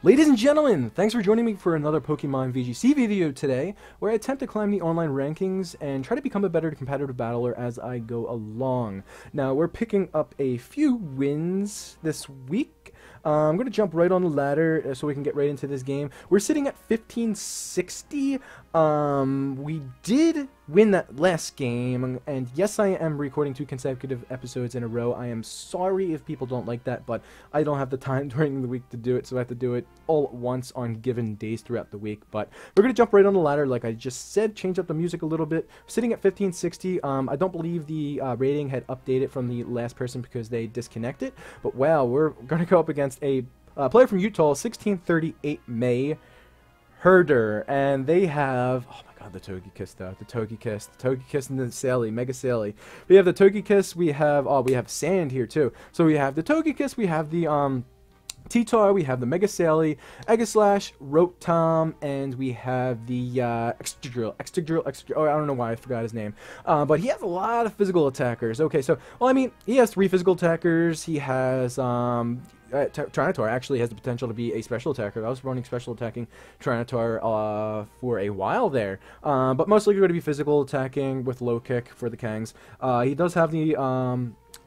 Ladies and gentlemen, thanks for joining me for another Pokemon VGC video today, where I attempt to climb the online rankings and try to become a better competitive battler as I go along. Now, we're picking up a few wins this week. I'm going to jump right on the ladder so we can get right into this game. We're sitting at 1560. We did win that last game, and yes, I am recording 2 consecutive episodes in a row. I am sorry if people don't like that, but I don't have the time during the week to do it, so I have to do it all at once on given days throughout the week. But we're going to jump right on the ladder, like I just said, change up the music a little bit. Sitting at 1560, I don't believe the rating had updated from the last person because they disconnected, but wow, we're going to go up against a player from Utah, 1638 May Herder, and they have, oh my god, the Togekiss though, the Togekiss and the Sally, Mega Sally. We have the Togekiss, we have Sand here too. So we have the Togekiss, we have the T-Tar, we have the Mega Sally, Aegislash, Rotom, and we have the Excadrill, oh, I don't know why I forgot his name. But he has a lot of physical attackers. Okay, so, well, I mean, he has 3 physical attackers, he has, Tyranitar actually has the potential to be a special attacker. I was running special attacking Tyranitar for a while there, but mostly going to be physical attacking with low kick for the Kangs. He does have the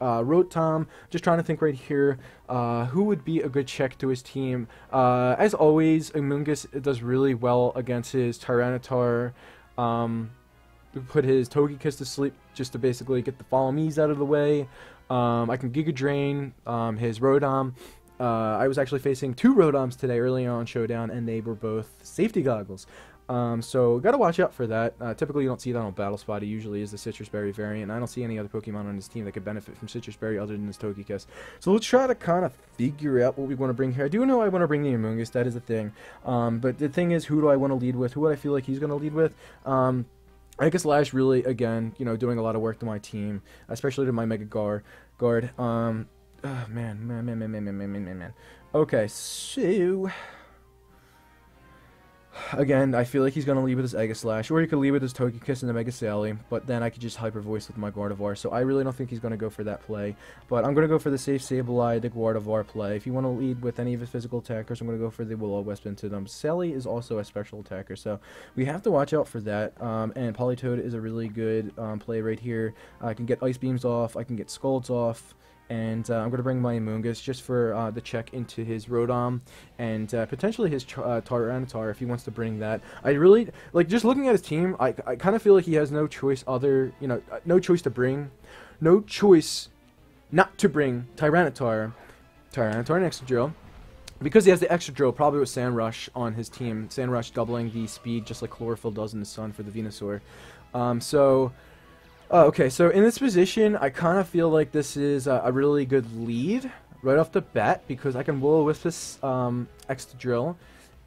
Rotom. Just trying to think right here, who would be a good check to his team. As always, Amoonguss does really well against his Tyranitar. Put his Togekiss to sleep just to basically get the Follow Me's out of the way. I can Giga Drain his Rotom. I was actually facing 2 Rotoms today early on Showdown, and they were both safety goggles. So gotta watch out for that. Typically you don't see that on Battle Spot. He usually is the Citrus Berry variant. I don't see any other Pokemon on his team that could benefit from Citrus Berry other than his Togekiss. So let's try to kind of figure out what we want to bring here. I do know I want to bring the Amoonguss, that is the thing. But the thing is, who do I want to lead with? Who would I feel like he's going to lead with? I guess Lash really, again, you know, doing a lot of work to my team, especially to my Mega Guard. Oh, man. Okay, so again, I feel like he's going to lead with his Aegislash, or he could lead with his Togekiss and the Mega Sally, but then I could just Hyper Voice with my Gardevoir, so I really don't think he's going to go for that play. But I'm going to go for the safe Sableye, the Gardevoir play. If you want to lead with any of his physical attackers, I'm going to go for the Will-O-Wisp into them. Sally is also a special attacker, so we have to watch out for that. And Politoed is a really good play right here. I can get Ice Beams off, I can get Scalds off. And I'm going to bring my Amoonguss just for the check into his Rotom and potentially his Tyranitar if he wants to bring that. I really, like, just looking at his team, I kind of feel like he has no choice no choice to bring, no choice not to bring Tyranitar and Excadrill. Because he has the Excadrill, probably with Sandrush on his team. Sandrush doubling the speed just like Chlorophyll does in the sun for the Venusaur. Okay, so in this position, I kind of feel like this is a really good lead right off the bat because I can Will-O-Wisp this Excadrill.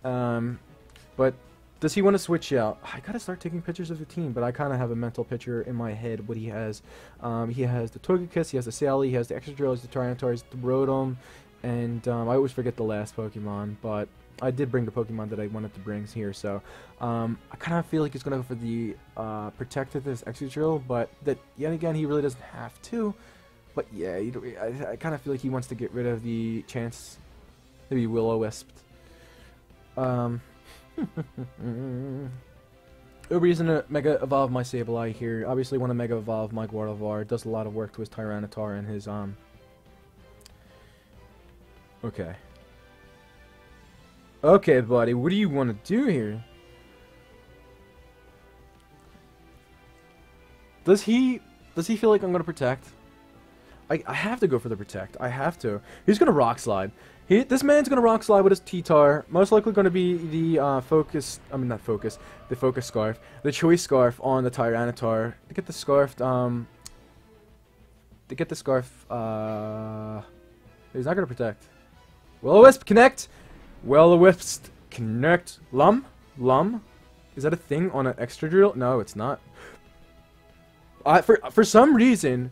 But does he want to switch out? I gotta start taking pictures of the team, but I kind of have a mental picture in my head what he has. He has the Togekiss, he has the Sally, he has the Excadrill, he has the Tyranitar, he has the Rotom, and I always forget the last Pokemon, but I did bring the Pokemon that I wanted to bring here, so I kind of feel like he's going to go for the Protect with this Excadrill, but that, yet again, he really doesn't have to. But yeah, I kind of feel like he wants to get rid of the chance to be Will-O-Wisped. No reason to Mega Evolve my Sableye here. Obviously want to Mega Evolve my Gardevoir. It does a lot of work to his Tyranitar and his, Okay. Okay, buddy, what do you want to do here? Does he feel like I'm going to Protect? I have to go for the Protect. I have to. He's going to Rock Slide. This man's going to Rock Slide with his T-Tar. Most likely going to be the the Focus Scarf. The Choice Scarf on the Tyranitar. To get the Scarf, he's not going to Protect. Will-O-Wisp, connect! Will-O-Wisp, connect. Lum? Is that a thing on an Excadrill? No, it's not. For some reason,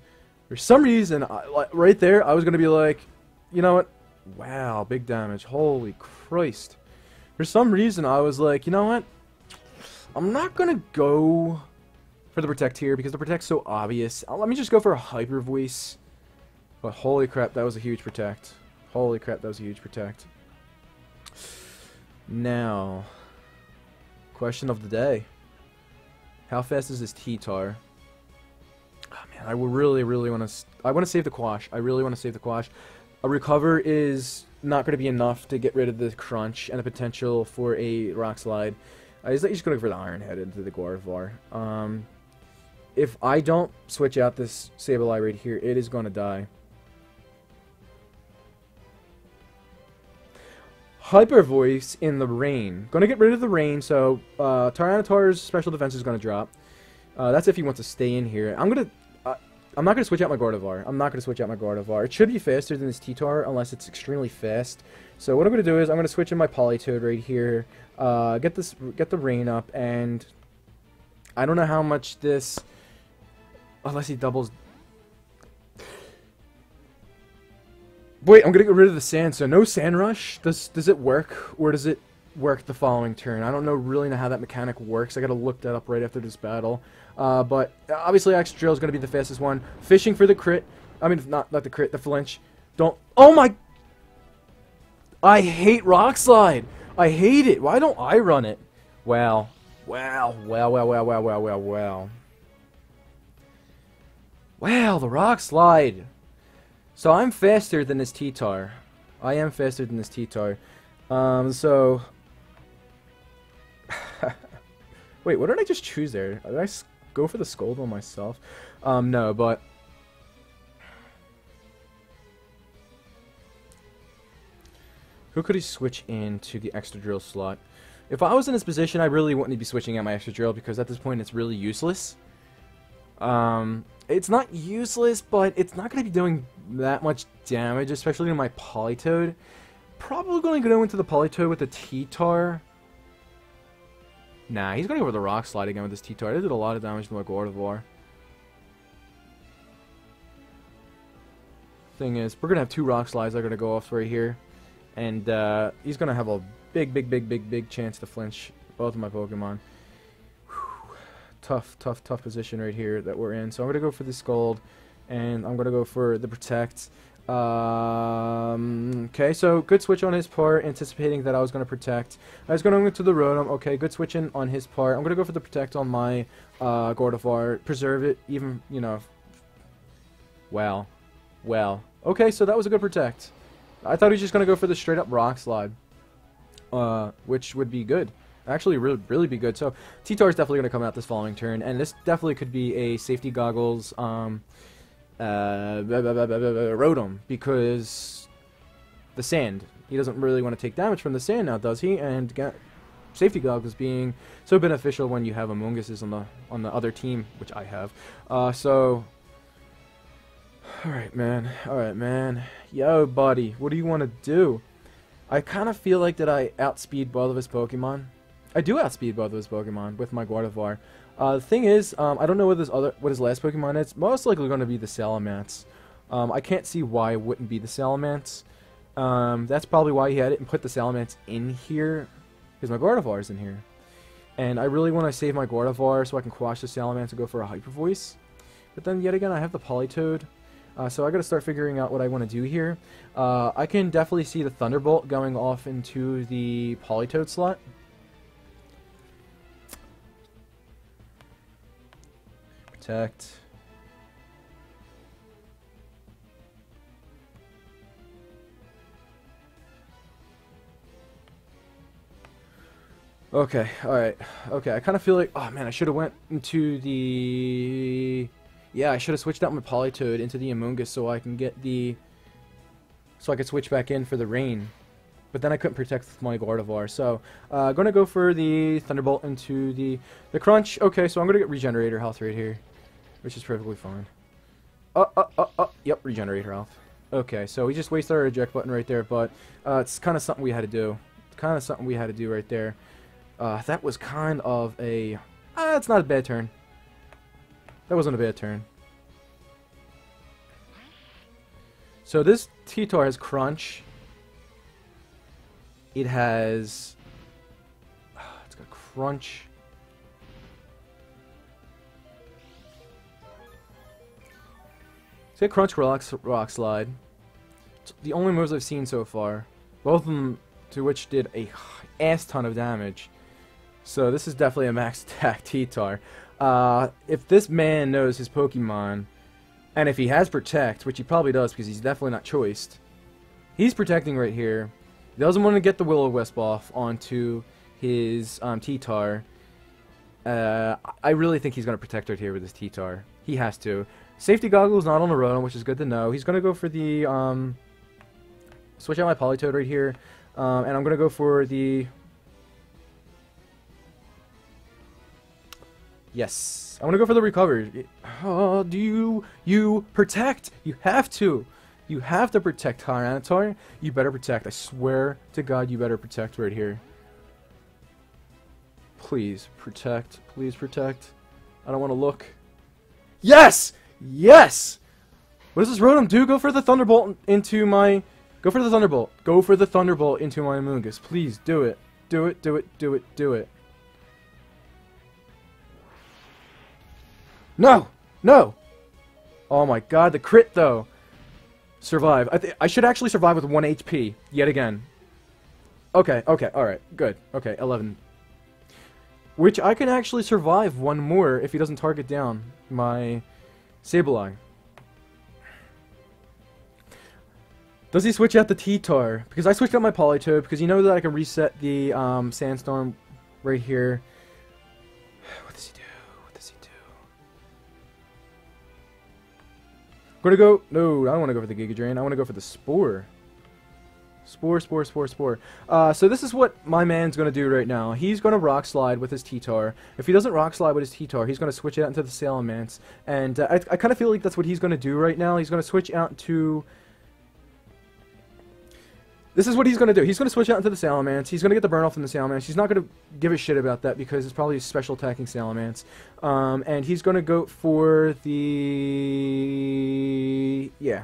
right there, I was gonna be like, you know what? Wow, big damage. Holy Christ. For some reason, I was like, you know what? I'm not gonna go for the Protect here because the Protect's so obvious. Let me just go for a Hyper Voice. But holy crap, that was a huge Protect. Holy crap, that was a huge Protect. Now, question of the day. How fast is this T-Tar? Oh man, I would really want to... I want to save the Quash. I really want to save the Quash. A Recover is not going to be enough to get rid of the Crunch and the potential for a Rock Slide. He's just going to go for the Iron Head into the Gardevoir. If I don't switch out this Sableye right here, it is going to die. Hyper Voice in the rain. Going to get rid of the rain, so Tyranitar's special defense is going to drop. That's if he wants to stay in here. I'm not going to switch out my Gardevoir. I'm not going to switch out my Gardevoir. It should be faster than this T-Tar unless it's extremely fast. So what I'm going to do is I'm going to switch in my Politoed right here. Get the rain up, and I don't know how much this, unless he doubles. Wait, I'm gonna get rid of the sand. So no Sand Rush. Does it work, or does it work the following turn? I don't really know how that mechanic works. I gotta look that up right after this battle. But obviously Extra Drill is gonna be the fastest one. Fishing for the crit. I mean, not the crit, the flinch. Don't. Oh my! I hate Rock Slide. I hate it. Why don't I run it? Wow. Wow. Wow. Wow. Wow. Wow. Wow. Wow. Wow. Wow. The Rock Slide. So I'm faster than this T-Tar. I am faster than this T-Tar. So... Wait, what did I just choose there? Did I go for the Scold on myself? No, but... Who could he switch into the Extra Drill slot? If I was in this position, I really wouldn't be switching out my Extra Drill, because at this point it's really useless. It's not useless, but it's not going to be doing that much damage, especially to my Politoed. Probably going to go into the Politoed with the T-Tar. Nah, he's going to go with the Rock Slide again with this T-Tar. It did a lot of damage to my Gardevoir. Thing is, we're going to have 2 Rock Slides that are going to go off right here. And he's going to have a big chance to flinch both of my Pokemon. Tough position right here that we're in. So I'm going to go for the Scald, and I'm going to go for the Protect. Okay, so good switch on his part, anticipating that I was going to Protect. I was going to go into the Rotom. Okay, good switching on his part. I'm going to go for the Protect on my Gardevoir. Preserve it, even, you know. Wow. Okay, so that was a good Protect. I thought he was just going to go for the straight-up Rock Slide, which would be good. Actually, really be good. So, T-Tar is definitely going to come out this following turn, and this definitely could be a safety goggles Rotom, because the sand. He doesn't really want to take damage from the sand now, does he? And safety goggles being so beneficial when you have Amoonguses on the other team, which I have. So, all right, man. Yo, buddy, what do you want to do? I kind of feel like that I outspeed both of his Pokemon. I do outspeed both of his Pokemon with my Gardevoir. The thing is, I don't know what his last Pokemon is. Most likely going to be the Salamence. I can't see why it wouldn't be the Salamence. That's probably why he had it and put the Salamence in here, because my Gardevoir is in here. And I really want to save my Gardevoir so I can quash the Salamence and go for a Hyper Voice. But then yet again, I have the Politoed. So I got to start figuring out what I want to do here. I can definitely see the Thunderbolt going off into the Politoed slot. Protect. Okay, alright. Okay, I kind of feel like, oh man, I should have went into the... Yeah, I should have switched out my Politoed into the Amoonguss so I can get the... So I could switch back in for the Rain. But then I couldn't protect with my Gardevoir. So, gonna go for the Thunderbolt into the Crunch. Okay, so I'm gonna get Regenerator Health right here, which is perfectly fine. Yep, Regenerator Health. Okay, so we just wasted our eject button right there, but it's kind of something we had to do. Right there. That was kind of a... it's not a bad turn. That wasn't a bad turn. So this T-Tar has Crunch. It has... it's got Crunch. It's got Crunch, Rock Slide. It's the only moves I've seen so far. Both of them to which did a ass ton of damage. So this is definitely a max attack T-Tar. If this man knows his Pokemon, and if he has Protect, which he probably does because he's definitely not choiced, he's protecting right here. He doesn't want to get the Will-O-Wisp off onto his T-Tar. I really think he's going to protect right here with his T-Tar. He has to. Safety Goggles not on the Rotom, which is good to know. He's going to go for the... switch out my Politoed right here. And I'm going to go for the... Yes. I'm going to go for the Recover. Oh, do you protect? You have to. You have to protect, Tyranitar. You better protect. I swear to God, you better protect right here. Please protect. Please protect. I don't want to look. Yes! Yes! What does this Rotom do? Go for the Thunderbolt into my... Go for the Thunderbolt. Go for the Thunderbolt into my Amoonguss. Please, do it. Do it, do it, do it, do it. No! No! Oh my God, the crit though. Survive. I should actually survive with 1 HP. Yet again. Okay, okay, alright. Good. Okay, 11. Which I can actually survive one more if he doesn't target down my Sableye. Does he switch out the T-Tar? Because I switched out my Politoed because you know that I can reset the Sandstorm right here. What does he do? What does he do? I'm gonna go... No, I don't want to go for the Giga Drain. I want to go for the Spore. Spore, Spore, Spore, Spore. So this is what my man's going to do right now. He's going to Rock Slide with his T-Tar. If he doesn't Rock Slide with his T-Tar, he's going to switch it out into the Salamence. And I kind of feel like that's what he's going to do right now. He's going to switch out to... This is what he's going to do. He's going to switch out into the Salamence. He's going to get the burn off in the Salamence. He's not going to give a shit about that because it's probably a special attacking Salamence. And he's going to go for the... Yeah.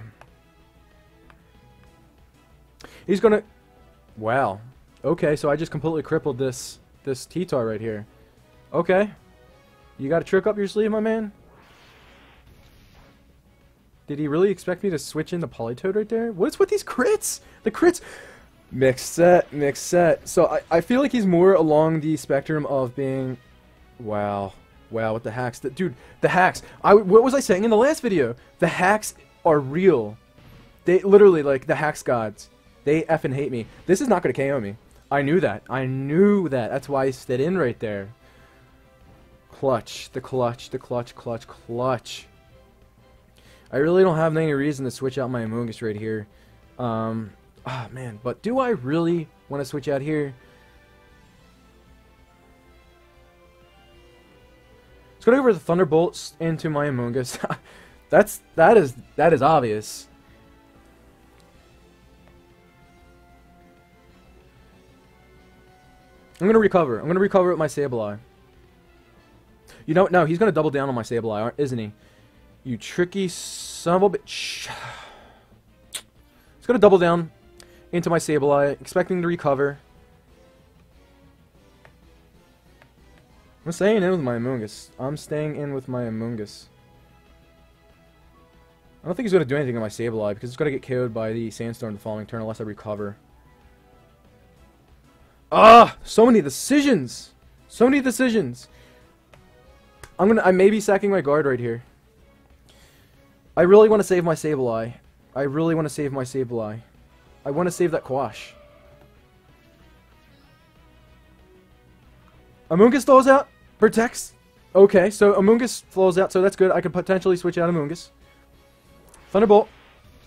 He's going to... Wow. Okay, so I just completely crippled this T-Tar right here. Okay. You got a trick up your sleeve, my man? Did he really expect me to switch in the Politoed right there? What's with these crits? The crits... Mixed set, mixed set. So I feel like he's more along the spectrum of being... Wow. Wow, with the hacks. Dude, the hacks. What was I saying in the last video? The hacks are real. They literally, like, the hacks gods. They effing hate me. This is not going to KO me. I knew that. I knew that. That's why I stayed in right there. Clutch. The clutch. The clutch. Clutch. Clutch. I really don't have any reason to switch out my Amoonguss right here. Ah, man. But do I really want to switch out here? Let's go over the Thunderbolts into my Amoonguss. that is obvious. I'm going to recover. I'm going to recover with my Sableye. You know, no, he's going to double down on my Sableye, isn't he? You tricky son of a bitch. He's going to double down into my Sableye, expecting to recover. I'm staying in with my Amoonguss. I'm staying in with my Amoonguss. I don't think he's going to do anything on my Sableye because it's going to get KO'd by the Sandstorm the following turn unless I recover. Ah! So many decisions! So many decisions! I may be sacking my guard right here. I really want to save my Sableye. I really want to save my Sableye. I want to save that Quash. Amoonguss throws out. Protects. Okay, so Amoonguss flows out, so that's good. I could potentially switch out Amoonguss. Thunderbolt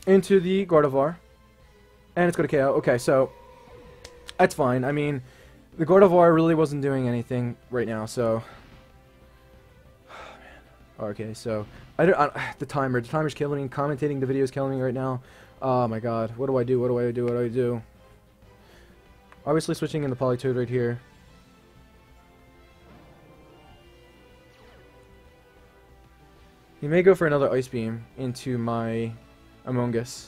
into the Gardevoir. And it's going to KO. Okay, so that's fine. I mean, the Gardevoir really wasn't doing anything right now, so... Okay, so the timer's killing me. Commentating the video is killing me right now. Oh my god, what do I do? What do I do? What do I do? Obviously switching in the Politoed right here. He may go for another Ice Beam into my Amoonguss.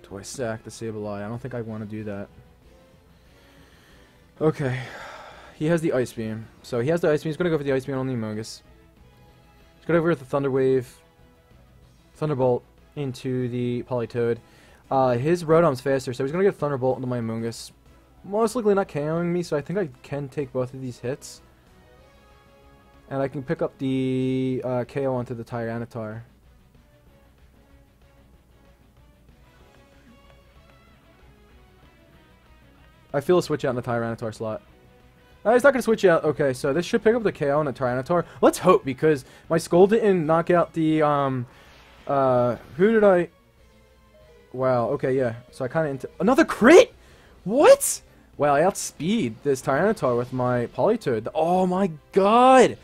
Do I sack the Sableye? I don't think I want to do that. Okay. He has the Ice Beam. So he has the Ice Beam. He's going to go for the Ice Beam on the Amogus. He's going to go with the Thunder Wave. Thunderbolt into the Politoed. His Rotom's faster, so he's going to get Thunderbolt into my Amogus. Most likely not KOing me, so I think I can take both of these hits. And I can pick up the KO onto the Tyranitar. I feel a switch out in the Tyranitar slot. He's not going to switch out. Okay, so this should pick up the KO on the Tyranitar. Let's hope, because my Skull didn't knock out the, who did I... Wow, okay, yeah. So I kind of... Another crit! What? Wow, I outspeed this Tyranitar with my Politoed. Oh my god!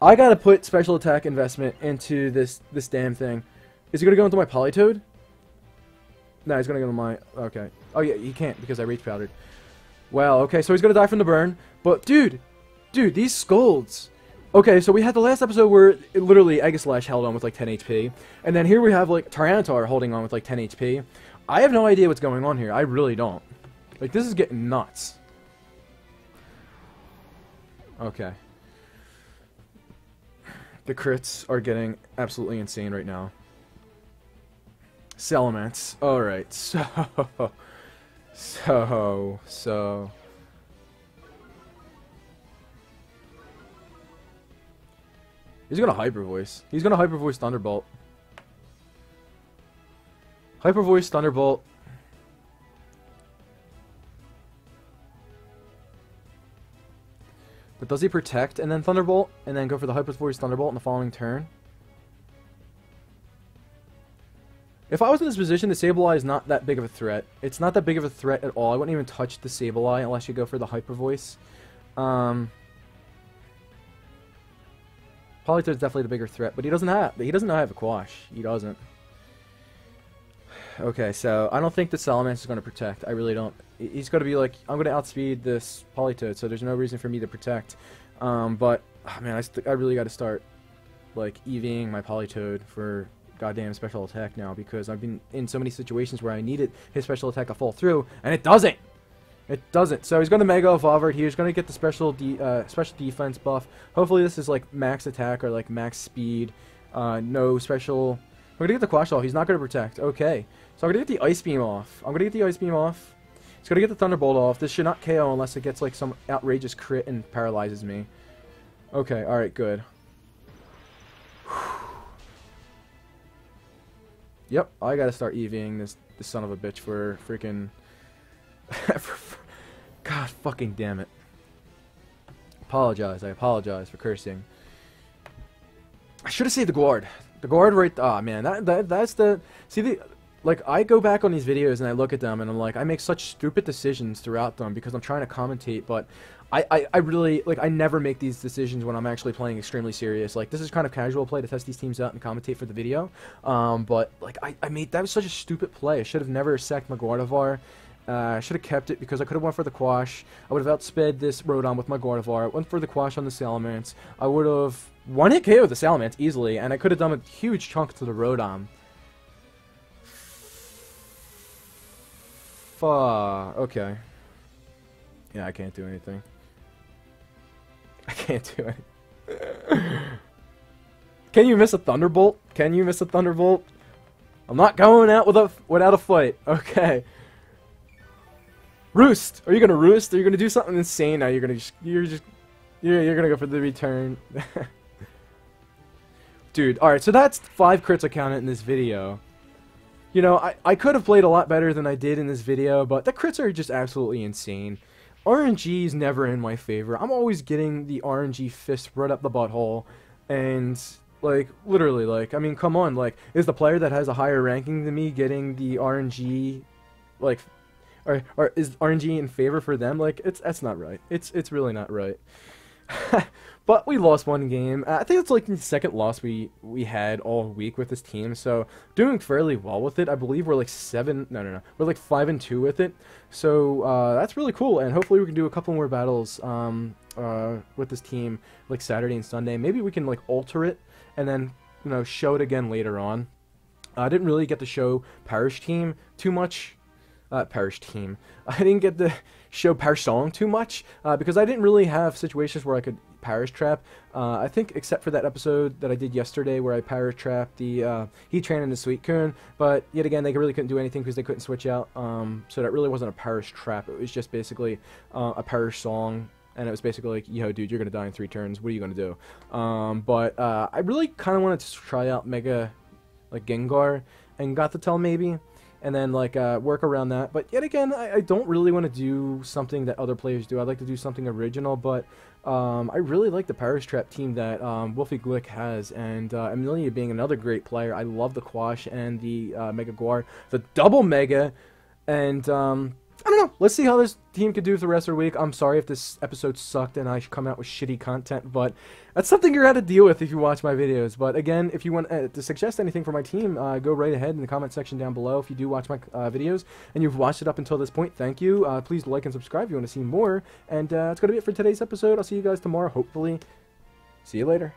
I gotta put special attack investment into this damn thing. Is he gonna go into my Politoed? No, he's gonna go into my... Okay. Oh yeah, he can't, because I Rage Powdered. Wow, okay, so he's gonna die from the burn. But, dude, these Scolds. Okay, so we had the last episode where it literally Aegislash held on with like 10 HP. And then here we have like Tyranitar holding on with like 10 HP. I have no idea what's going on here. I really don't. Like, this is getting nuts. Okay. The crits are getting absolutely insane right now. Salamence. Alright, so... He's gonna Hyper Voice. He's gonna Hyper Voice Thunderbolt. Hyper Voice Thunderbolt. But does he protect and then Thunderbolt? And then go for the Hyper Voice Thunderbolt in the following turn? If I was in this position, the Sableye is not that big of a threat. It's not that big of a threat at all. I wouldn't even touch the Sableye unless you go for the Hyper Voice. Politoed's definitely the bigger threat, but he doesn't know I have a Quash. He doesn't. Okay, so I don't think the Salamence is going to protect. I really don't. He's going to be like, I'm going to outspeed this Politoed, so there's no reason for me to protect. But, oh man, I really got to start, like, EVing my Politoed for goddamn special attack now, because I've been in so many situations where I needed his special attack to fall through, and it doesn't! It doesn't. So he's going to Mega Evolve it. He's going to get the special defense buff. Hopefully this is like max attack or like max speed. No special... We're going to get the Quash off. He's not going to protect. Okay. So I'm going to get the Ice Beam off. I'm going to get the Ice Beam off. He's going to get the Thunderbolt off. This should not KO unless it gets like some outrageous crit and paralyzes me. Okay. Alright, good. Yep. I got to start EVing this son of a bitch for freaking... God fucking damn it. I apologize for cursing. I should have saved the guard. The guard right... Ah, man. That's the... See, like, I go back on these videos and I look at them and I'm like, I make such stupid decisions throughout them because I'm trying to commentate, but I really... Like, I never make these decisions when I'm actually playing extremely serious. Like, this is kind of casual play to test these teams out and commentate for the video. But, like, I made... That was such a stupid play. I should have never sacked my Gardevoir. I should have kept it because I could have went for the Quash. I would have outsped this Rotom with my Gardevoir. Went for the Quash on the Salamence. I would have one-hit KO the Salamence easily, and I could have done a huge chunk to the Rotom. Okay. Yeah, I can't do anything. I can't do it. Can you miss a Thunderbolt? Can you miss a Thunderbolt? I'm not going out without a fight. Okay. Roost! Are you gonna roost? Are you gonna do something insane now? You're gonna go for the return. Dude, alright, so that's 5 crits I counted in this video. You know, I could have played a lot better than I did in this video, but the crits are just absolutely insane. RNG is never in my favor. I'm always getting the RNG fist right up the butthole, and, like, literally, like, I mean, come on, like, is the player that has a higher ranking than me getting the RNG, like... Or is RNG in favor for them? Like, that's not right. It's really not right. But we lost one game. I think it's like the second loss we had all week with this team. So doing fairly well with it. I believe we're like we're like 5-2 with it. So that's really cool. And hopefully we can do a couple more battles with this team like Saturday and Sunday. Maybe we can like alter it and then show it again later on. I didn't really get to show Parish Team too much. Parish Team. I didn't get to show Parish Song too much because I didn't really have situations where I could Parish Trap. I think except for that episode that I did yesterday where I Parish Trapped the Heat Train and the Sweet Coon, but yet again they really couldn't do anything because they couldn't switch out. So that really wasn't a Parish Trap. It was just basically a Parish Song. And it was basically like, yo, dude, you're going to die in 3 turns. What are you going to do? But I really kind of wanted to try out Mega, like, Gengar and Gothitelle maybe. And then, like, work around that. But yet again, I don't really want to do something that other players do. I'd like to do something original. But I really like the Parish Trap team that Wolfie Glick has. And Amelia being another great player. I love the Quash and the Mega Guar. The double Mega. And I don't know. Let's see how this team could do for the rest of the week. I'm sorry if this episode sucked and I should come out with shitty content, but that's something you're going to deal with if you watch my videos. But again, if you want to suggest anything for my team, go right ahead in the comment section down below. If you do watch my videos and you've watched it up until this point, thank you. Please like and subscribe if you want to see more. And that's going to be it for today's episode. I'll see you guys tomorrow, hopefully. See you later.